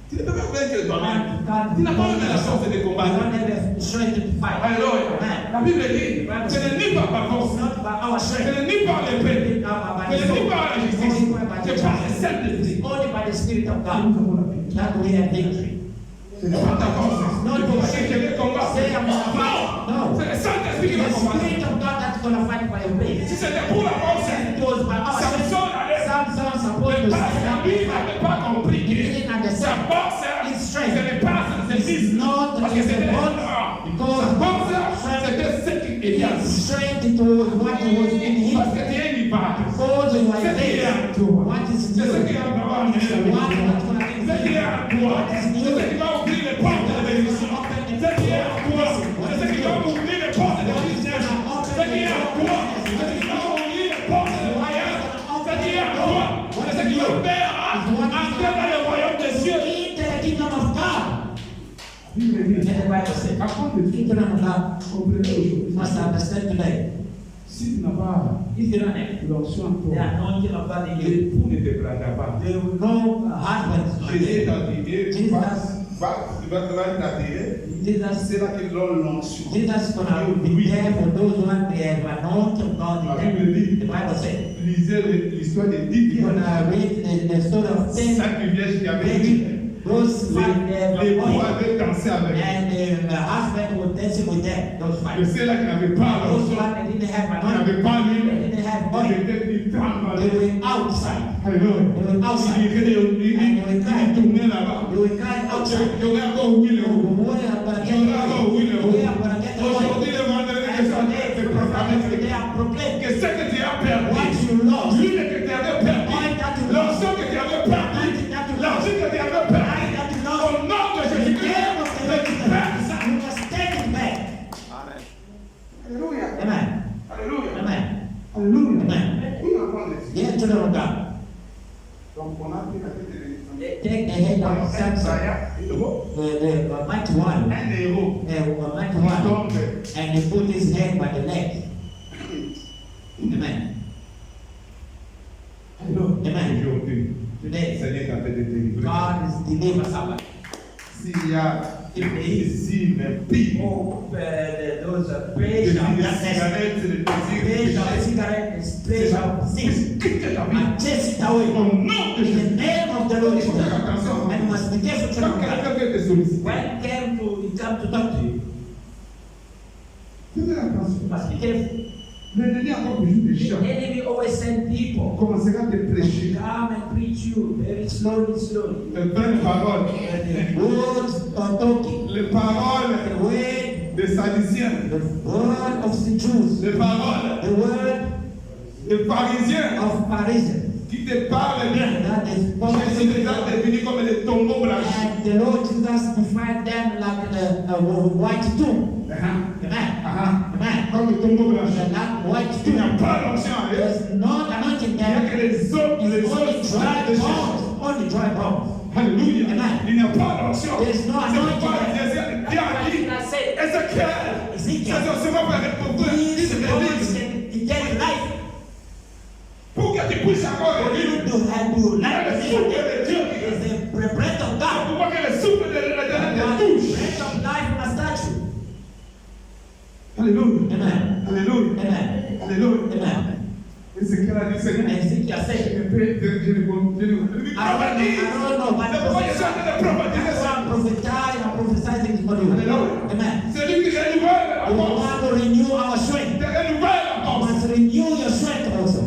Tu ne peux pas vaincre toi-même. God Tu n'as pas même la force de you combattre. don't have the strength to fight. Alléluia. Amen. La Bible dit, ce n'est ni par ma force, It's not by our ce strength. n'est ni par l'épée, By ce the n'est ni sword. par la justice, c'est par le Saint-Esprit. Only by the Spirit of God that we have victory. Ce n'est pas ta force. Not Tu your vas strength. chercher le combat. Say I'm gonna fight. Non, No. c'est le Saint-Esprit qui The va combattre. Spirit of God that's gonna fight for your Si place. c'était pour la force, It was by our strength. Samson allait. Samson supposed to Parce stand up que lui and fight. n'avait pas compris He que didn't sa understand. force, His ce strength. n'est pas ses It's fils. not Parce que his c'était bone. sa force, c'était ce qui Elias. His strength it was what was in him. Parce que tu es une part. Because you are C'est ce qui est there. en toi. What is C'est ce new? qui est en toi. What is gonna C'est be ce qui est en toi. C'est ce qui va ouvrir les portes de la bénédiction. C'est ce qui est en toi. C'est ce qui va ouvrir les portes de la richesse. C'est ce qui est en toi. C'est ce qui va ouvrir les portes de la voyage. C'est ce qui est en toi. C'est ce qui va faire entrer dans le royaume des cieux. In the kingdom of God. Bible And dit, the Bible says, apprends de the kingdom of God, comprenez you aujourd'hui. must understand today. Si tu n'as pas If you don't have l'onction en the toi, anointing of God in you, l'époux ne te prendra pas. there will no husband. Jésus est attiré, Jesus. va être attiré. Jesus, C'est là qu'ils ont l'onction. Jesus gonna be there for those who have the anointing of God La in Bible them. dit, The Bible says, lisez l'histoire des 10 you're vierges. gonna read the story of 10 Cinq vierges qui avaient dit, those five there were l'époux born, avait dansé avec eux. and the husband was dancing with them. Those Mais five. ceux-là qui n'avaient pas Those l'onction, one that didn't have qui anointing, n'avaient pas they l'huile, didn't have Ils oil. étaient littéralement They were outside. Alléluia. They were outside. Ils tournaient là-bas. They were crying outside. Il y aurait encore 8 euros. Where am I gonna Il get y the aurait encore oil? 8 euros. Where am I gonna get the oil? Aujourd'hui, le vendredi, And que ça today, te they proclame. are proclaimed. Que ce que tu as perdu, What you lost, l'huile que tu avais perdu, oil that you lost, l'argent que tu avais perdu, anointing that you l'argent lost, que tu avais oil perdu, that you au lost, nom de in the Jésus-Christ, name of the Lord Jesus, récupère ça. you must take it back. Alléluia. Amen. Alléluia. Amen. Alléluia. Amen. Oui, enfant de Dieu. Dear children of God, Donc, on a pris la tête de take the head of Samson, the mighty one, un héros the mighty qui one, tombe. and he put his head by the leg. Amen. Amen. Aujourd'hui, Today, Seigneur t'a fait de délivrer. God is delivering somebody. S'il y a ici, mais pire, Oh, those le pleasure, désir de that cigarette, le pleasure, désir cigarette is pleasure, sin. quitte ta vie. And chase it away. Au nom de In Jésus. the name of the Lord Il faut Jesus. faire attention. And you must be careful, Quand children of God. quelqu'un veut te solliciter, When he come to talk to you, fais attention. you must be careful. L'ennemi a encore besoin de The gens. enemy always send people Commencera à te prêcher. come and preach you very slowly, slowly. Les bonnes paroles. The words of talking, Les paroles the word, des Sadduciens. the word of the Jews, Les paroles the word des pharisiens of Pharisees. qui te parlent bien. That is Jésus spoken les a définis comme des tombeaux blanchis. and the Lord Jesus defined them like a white tomb. Amen. Amen. Comme le tombeau blanchi. That white Il n'y a tomb. pas d'onction en eux. There's no anointing Il n'y a que there. les hommes, les It's only os dry de Jésus. bones. Only dry bones. Alléluia. Amen. Il n'y a pas d'onction. There's no C'est pourquoi anointing Dieu a dit, I said, Ézéchiel, Ezekiel. c'est seulement pour pour que tu These te bones délivres. can get life. Pour que tu puisses encore For you revivre. to have your Il y a life. le souffle de Dieu. Is the breath of C'est God. pourquoi que le souffle de l'Éternel te The touche. breath of life must touch you. Alléluia. Amen. Alléluia. Amen. Alléluia. Amen. Ézéchiel a dit, Seigneur, Ezekiel said, je ne I don't know, but C'est pourquoi je suis en train de prophétiser ça. I'm prophesying, I'm prophesying for you. Alléluia. Amen. C'est lui qui renouvelle la We force. want to renew our strength. Te renouvelle la We force. must renew your strength also.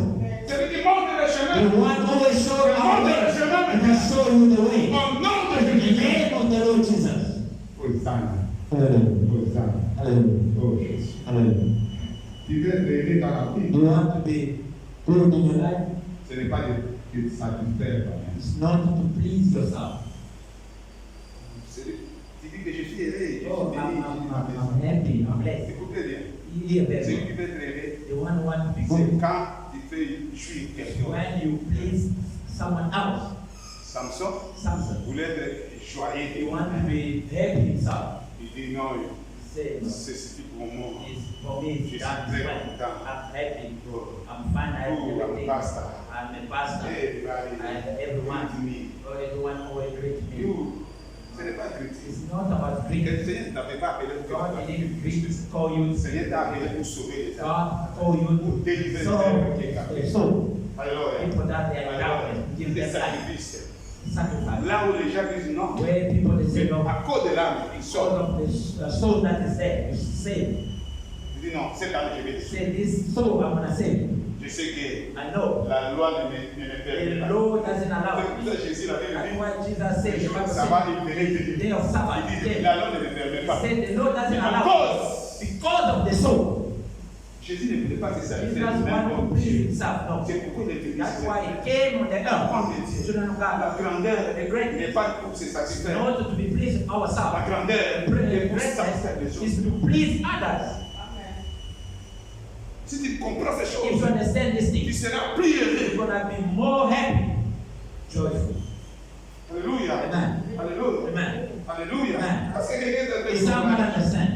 C'est lui qui montre le We chemin. want to always show our way. And we show you the way. Au nom de In the Jésus. name of the Lord Jesus. Hosanna. Hallelujah. Hosanna. Hallelujah. Oh Jésus. Hallelujah. Tu veux être aimé dans la vie. You want to be good in your life. Ce n'est pas de te satisfaire toi-même. It's not to please yourself. Tu dis que je suis aimé, je oh, suis béni, I'm happy, I'm blessed. Écoutez bien. You hear Celui that? qui veut être aimé, The one who wants to be c'est good. quand tu fais jouir quelqu'un. When you please someone else, Samson Samson, voulait être joyeux. he want to be happy himself. Il dit non, He said, c'est suffit pour moi. it's for me, Je suis it's done. très It's fine. content. I'm happy. Oh, I'm fine. I have I'm everything. pastor. I'm a pastor. everybody, And everyone, me. oh, everyone always greet me. You, ce n'est pas critique. It's not about Le greed. Seigneur ne t'avait pas appelé pour God faire didn't greet, call you. Le Seigneur t'a appelé pour sauver les âmes. God call you Pour délivrer so, les âmes. so Alors, people that they are down, give des them life, sacrifices. sacrifice. Là où les gens disent non, Where people they say no, à cause de l'âme, ils soul sortent. of the soul that is there, you save. Ils disent non, cette âme, je vais le Say this soul I'm gonna save. Je sais que I know la loi ne me permet the pas. law doesn't allow C'est pour it. ça que Jésus l'avait That's dit. why Jesus said, the Bible Ça va said, libérer de the day of Sabbath, Il he dit said, la loi ne me permet pas. the law doesn't À allow cause, it because of the soul. Jésus ne voulait pas que ça Jesus lui fasse want même to comme please Dieu. himself, no. C'est pourquoi il est venu That's sur why cette he came on the earth. Children of La God, grandeur the n'est greatness, pas pour se in satisfaire. order to be pleased La ourselves. grandeur The est pour satisfaire les greatness choses. is to please others. Si tu comprends ces If you choses, understand this tu thing, seras plus heureux. you're gonna be more happy, joyful. Alléluia. Amen. Alléluia. Amen. Alléluia. Amen. Parce que quelqu'un If d'autre someone understand,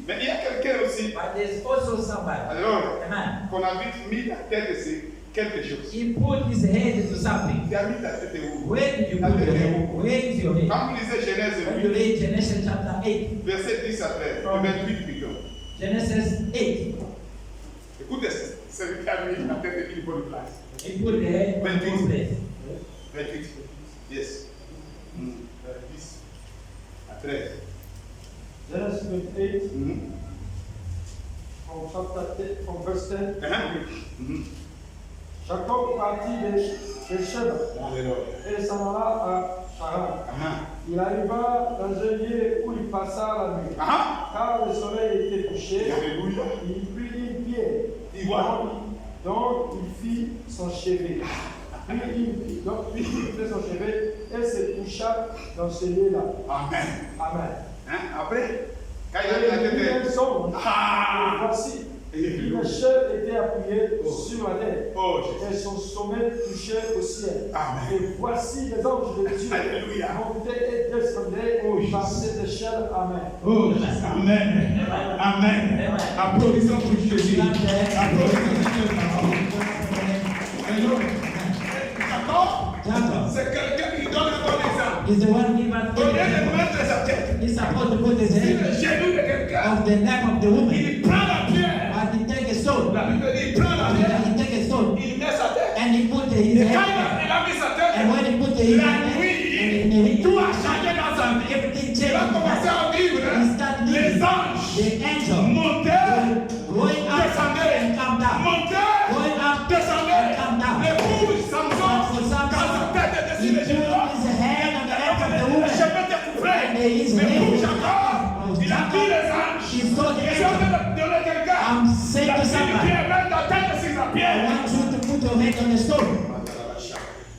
mais il y a quelqu'un aussi, but there's also somebody. alors, Amen. qu'on a vite mis la tête sur quelque chose. He put his head into something. Tu as mis ta tête où? Where did you put your head? Where is your head? Quand vous lisez Genèse When you 8, read Genesis chapter 8, verset 10 à 13, le 28 plutôt. Genesis 8, Écoutez, celui qui a mis la tête sur une bonne place. he put the head on good place. 28. Yes. 10 à 13. Genesis 28, Mhm. from chapter 10, from verse 10. Mhm. Jacob partit de Sheba et s'en alla à Charan. Il arriva dans un lieu où il passa la nuit. Car le soleil était couché, il prit une pierre. Donc il fit son chevet. Puis il fit son chevet et se coucha dans ce lieu-là. Amen. Après, quand il y a un songe. Voici, le chef était appuyé sur la terre et son sommet touchait au ciel. Et voici les anges de Dieu montaient et descendaient par cette échelle. Amen. Amen. Applaudissons pour Jésus. Jacob, c'est quelqu'un qui donne un bon exemple. Is the one given Au lieu de mettre sa tête He's supposed to put his sur hand le genou de quelqu'un, on the neck of the woman. il prend la pierre. But he take a stone. La Bible dit, il prend la pierre, He take a stone il met sa tête. and he put his Et quand hand. il a mis sa tête, And when he put his la hand, nuit, tout a changé dans sa vie. everything Il a commencé changed. à vivre. He started Les living. anges The angel montaient, going up descendaient, and come down. montaient, Going up descendaient. and come down. L'épouse Samson, quand sa tête était He sur les put genoux, his hand on the neck of the le woman. chemin était coupé. And his L'épouse hand. Jacob, il a dit les anges. He saw the Et si on angel. veut donner quelqu'un, I'm saying la to pierre, somebody, mets ta tête sur la I pierre. want you to put your hand on the stone.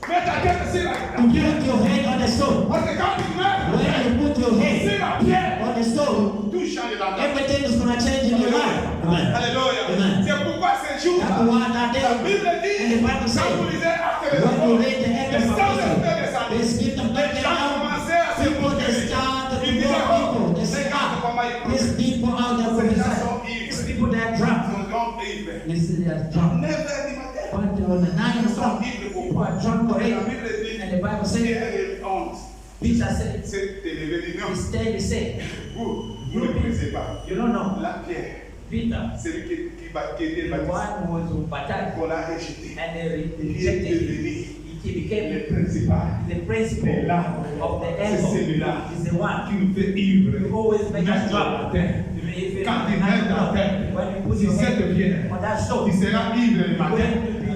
Mets ta tête sur la To put your hand on the stone. Parce que quand tu mets When you put your sur hand la pierre, on the stone, tout change dans ta vie. everything is going to change in your life. Amen. Alléluia. Amen. C'est pourquoi ces jours, That's why that la day, Bible dit, and the Bible quand says, vous lisez Actes des when you Apôtres, read the end les of sangs the étaient descendus. they skip the Les breaking gens down. commençaient à se People they montrer. started to Ils disaient, go people. They ces say, gars, comment ils these prophètent? people out there Ces gens prophesy. sont These ivres. people that are drunk. Ils sont ivres. They say they are drunk. 9 heures du matin. But on the 9 Ils sont o'clock, ivres pour people are drunk for Et it. la Bible dit, And the Bible says, Pierre et honte. Peter said, C'est élevé. Dit non, he stayed, he said, vous ne connaissez pas. you don't know. La pierre, Peter, celui qui était the baptisé, one who was baptized qu'on a rejeté, and they qui est rejected him. devenu He became le principal. the principal Et là, of the c'est devil. celui-là Is the one qui nous fait ivre. who always makes us Mettre drunk. la terre. If you Quand il met la terre, when you put si your cette hand pierre, on that stone, il sera ivre le matin,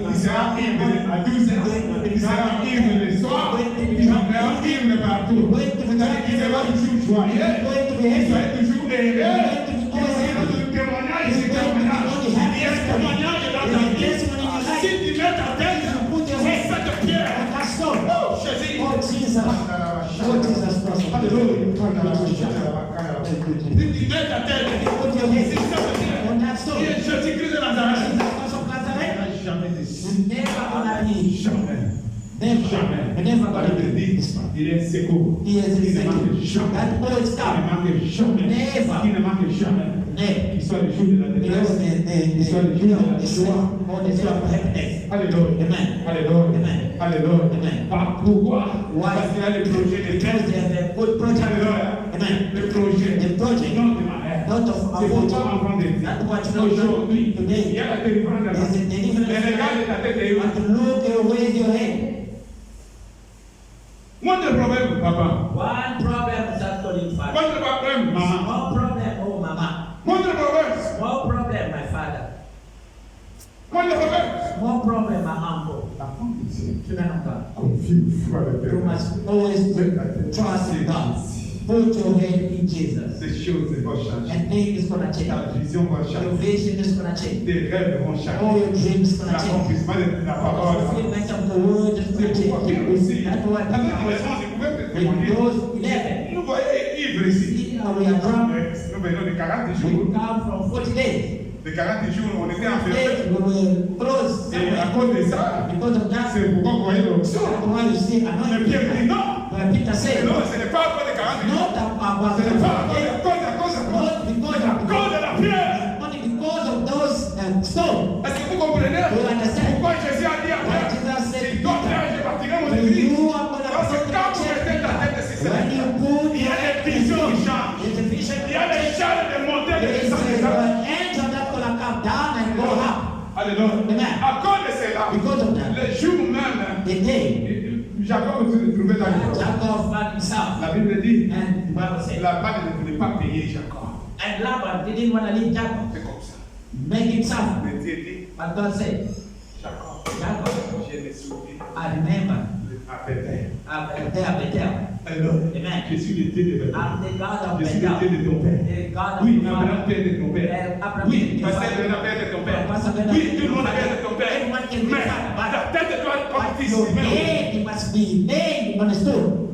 il sera ivre à 12 heures, il sera ivre le soir, il sera ivre partout. C'est-à-dire qu'il sera toujours joyeux, il sera toujours heureux, il sera le témoignage, c'est témoignage. Il y a un témoignage dans ta vie. Si tu mets ta tête sur cette pierre, on that stone. oh Jésus, Oh Jesus, oh Jesus Christ. si tu mets ta tête Put your sur hand cette pierre, on that stone. qui est Jésus-Christ de Nazareth, Jesus Christ of Nazareth. jamais déçu. Never gonna be. Jamais. Never. Jamais. Never La gonna Bible be. dit, il est secours. He is Il ne manque the jamais. That always Il ne come. manque jamais. Never. Il ne manque jamais. Never. Qu'il soit le jour de la détresse, qu'il soit le jour de la joie. the joy of happiness. Alléluia. Amen. Alléluia. Amen. Alléluia. Amen. Pourquoi? Why? Parce qu'il y a le projet de Because they have a good project. Alléluia. Amen. Le projet. The project. Non de malheur. Not of C'est pourquoi our enfant de Dieu. That's what you know Aujourd'hui, il today. y a la délivrance de la There's a Mais deliverance. regarde ta tête et But look away your head. Moins de problème, papa. One problem is actually father. Moins de problème, maman. Small problem, oh mama. Moins de problème. Small problem, my father. Moins de problème. Small problem, my uncle. L'enfant de Dieu. Children of God. Confie foi le You Père. must always trust in God. Put your head in Jesus. Ces choses vont changer. And things is gonna change. Ta vision va Your changer. vision is gonna change. Tes rêves vont All changer. your dreams is gonna change. L'accomplissement de la The parole. fulfillment of the word is gonna C'est pourquoi Pierre aussi, change. That's why avec Peter raison, was je pouvais te with témoigner. those 11. Nous voyons ivres ici. See how we are drunk. Nous venons de 40 We jours. come from 40 days. De 40 jours, on était enfermés. Days we were closed. Et à cause de ça, Because of that, c'est pourquoi vous voyez l'option. that's why you see Mais anointing. Pierre dit non. Where Peter said, Non, ce n'est pas à cause de 40 jours. not about Ce n'est pas à cause, the à cause, à cause, à cause. not because À of cause de la pierre. only because of those stones. Est-ce que vous comprenez? You understand? Pourquoi Jésus a dit à What Pierre, Jesus said, si d'autres je bâtirai mon when église. you are going to Parce que put quand vous mettez ta tête sur cette when you put il y a des visions qui changent. there's a vision, Il y a des charles de montée de there is descente des âmes. an angel that's going to come down and go up. Alléluia. Amen. À cause de cela, Because of that, le jour même, the day Jacob se trouvait dans le Jacob found himself, La Bible dit, and the Bible said, Laban ne voulait pas payer Jacob. and Laban didn't want to leave Jacob, C'est comme ça. make himself. Mais Dieu dit, But God said, Jacob, Jacob, Je me souviens. I remember À Bethel. Bethel. Alors, Amen. je suis le Dieu de Bethel. I'm the God of Je suis le Bethel. Dieu de ton père. The God of Oui, your Abraham, father. père de ton père. Abraham, Oui, your Pasteur father. Bernard, père de ton père. Pastor Bernard, Oui, tout le monde a père de ton père. Everyone can be Mais father, but la tête doit être but baptisée. your name must be named on the stone.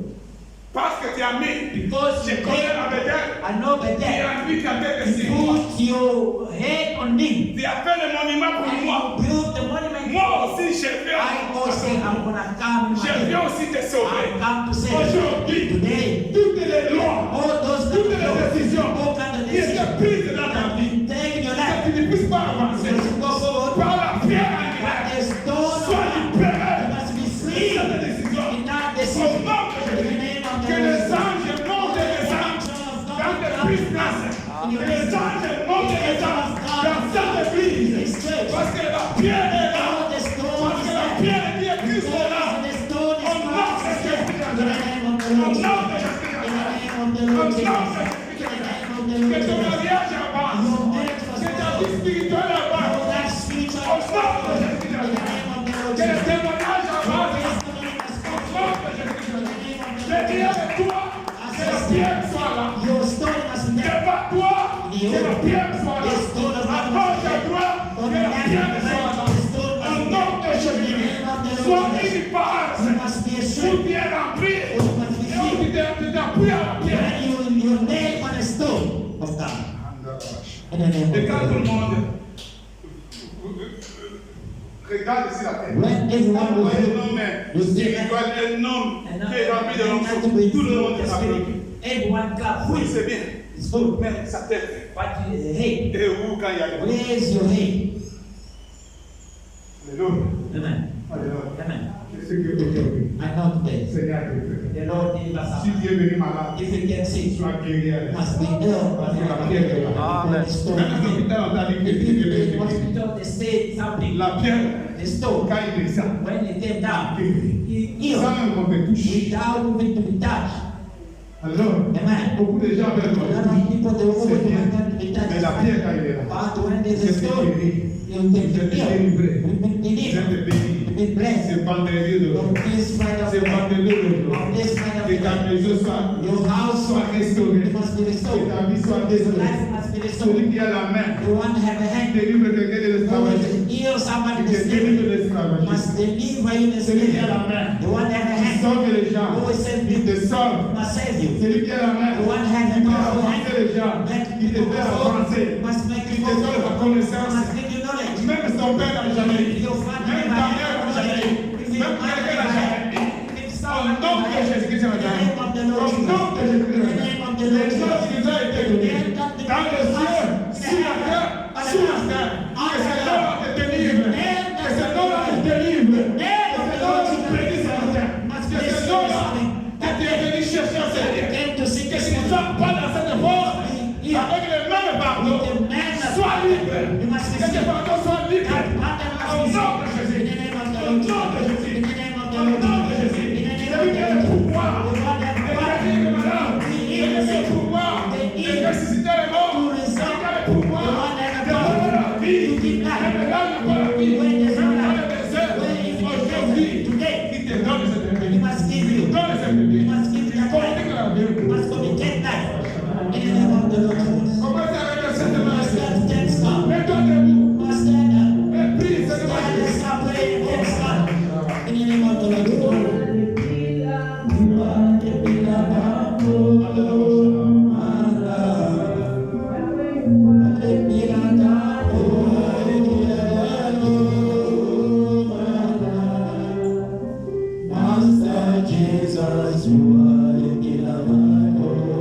Parce que tu as mis. Because Je you connais name, à Bethel. I know Tu Bethel. as mis ta tête You ici. Moi. put your head on me. Tu as fait le monument pour And moi. you build the monument. Moi aussi, je viens. I also I'm gonna come in my Je name. viens aussi te sauver. I come to save you. Aujourd'hui, Today, toutes les lois, all those toutes les décisions all kind of qui étaient decisions prises dans ta vie, take in your que life. tu ne puisses pas avancer. You must go forward. Par la pierre But angulaire, the stone sois of libéré you must be de free cette décision. in that Au decision. nom de In the Jésus, name of the que les Lord. anges montent les anges dans tes business, que les anges montent les anges dans cette église, parce que la pierre est là, All the stone parce que is la there. pierre qui est Christ est là. The stone Au is nom de Christ. Jésus, In the name of the au Lord. nom de In Jésus, the name of the au Lord nom de Jesus. Jésus, In the name of the que Lord ton Jesus. mariage avance, que ta vie spirituelle Oh, avance, that spiritual au nom de Jésus, in the name of the Lord que le Jesus. témoignage avance, Testimony must au come nom de in Jésus. the name of the Je Lord dis Jesus. avec toi, que la pierre soit là. Your stone must be there. Devant toi, que la pierre soit là. À gauche, à droite, que la pierre soit là. Au nom de Jésus, sois unipare, You must be a tout strength. bien rempli. You must be Et on free. t'appuie à la pierre. When you name on a stone of God. In the name of Et the quand tout le Lord. monde regarde ici la tête. When everyone will Un look, homme you see spirituel, un homme qui est rempli de l'onction. Tout le monde est applaudi. everyone clap. Oui, c'est bien. It's good. Mais sa tête, But hey, et où quand il y a les where's your head? Alléluia. Amen. Alléluia. Amen. Je sais que aujourd'hui, I know today. Seigneur te fait. The Lord gave us Si a tu es venu malade, if you can see, sois guéri à must be ill. Parce que la pierre est là. Amen. The stone. Même à l'hôpital, on t'a dit que If tu you devais in guérir. hospital, they say something. La pierre, The stone, quand il descend, when it came down, guéri. he healed Sans même qu'on te touche. without even to be touched. Alors, Amen. beaucoup de gens veulent A lot of people they c'est always bien. want to be touched. Mais la pierre, quand il est là, But when there's a c'est stone, guéri. you can Je be t'ai healed. délivré. You've been Je delivered. t'ai béni. You've been blessed. C'est vendredi de From this kind of C'est vendredi de From this kind of Que ta maison soit, your house soit restaurée. must be Que restored. ta vie soit Your restaurée. life must be Celui restored. qui a la main, You want to have a qui hand. délivre quelqu'un de Who l'esclavagisme. will heal somebody Qui in the te délivre spirit de l'esclavagisme. must deliver you in the Celui qui a spirit. la main, The one that has a qui hand sauve les gens. who will save Qui you te sauve. must save you. Celui qui a la main, The one that has qui a fait powerful avancer hand les gens. Qui te fait avancer. must make Qui you te donne la connaissance. must give you knowledge. Même ton père n'a jamais dit. Your father Même ta mère n'a jamais dit. Même quelqu'un n'a jamais dit. Au nom de Jésus-Christ, In the name of the Lord au Jesus. nom de In the Jésus-Christ, name of the Lord les Jesus. choses qui nous ont été données dans le ciel, sur la terre, sous la terre, que ce nom te délivre, que ce nom te délivre, que ce nom te bénisse à la terre, que ce nom-là que tu es venu chercher à Seigneur, que tu ne sois pas dans cette force, avec le même pardon, sois libre, que ce pardon soit libre, au nom de Jésus, au nom de Jésus, au nom de Jésus, celui qui a le pouvoir de guérir les malades, celui qui a le pouvoir de ressusciter les morts, celui qui a le pouvoir de donner la vie, de me donner la vie, dans le désert, aujourd'hui, il te donne cette vie, He must give il you. te donne cette vie, He must give you that communique life. la He vie. must communicate life. In the name of the Lord Jesus. Commencez avec cette You main, must stand strong. mets-toi debout, You must stand up. et prie cette Stand main. and stop praying against God. In the name of the Lord Jesus. Master Jesus, you are the killer.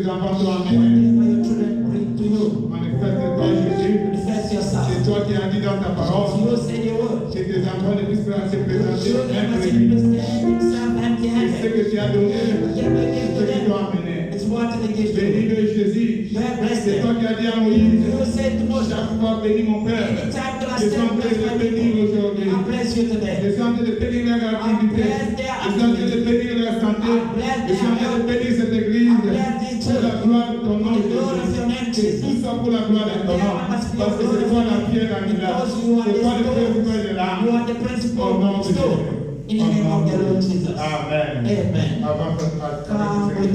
tes enfants t'ont amené. whatever your children bring to you, Manifeste-toi, Jésus. manifest yourself. C'est toi qui as dit dans ta As parole you said your word. que tes enfants ne puissent pas se Your présenter children must imprévus. present themselves Et ce empty-handed. que tu as donné, Whatever you ce give to qu'ils t'ont them, amené. it's what they give to you. Bénis-le, Jésus. God bless C'est toi them. qui as dit à Moïse, You said to Moses, chaque fois bénis mon Père. anytime that I Je suis en stand train bless de my bénir people, aujourd'hui. I bless you Je today. suis en train de bénir leur activité. Je suis en train de bénir leur santé. Je suis en train de bénir cette église. Pour la gloire de ton nom, Jésus. Que tout soit pour la gloire de ton nom. Parce que c'est toi la pierre angulaire. C'est toi le principal de l'âme. You are the Au principal nom de stone. Jésus. In the name of the Lord Jesus. Amen. Amen. Avant de Come with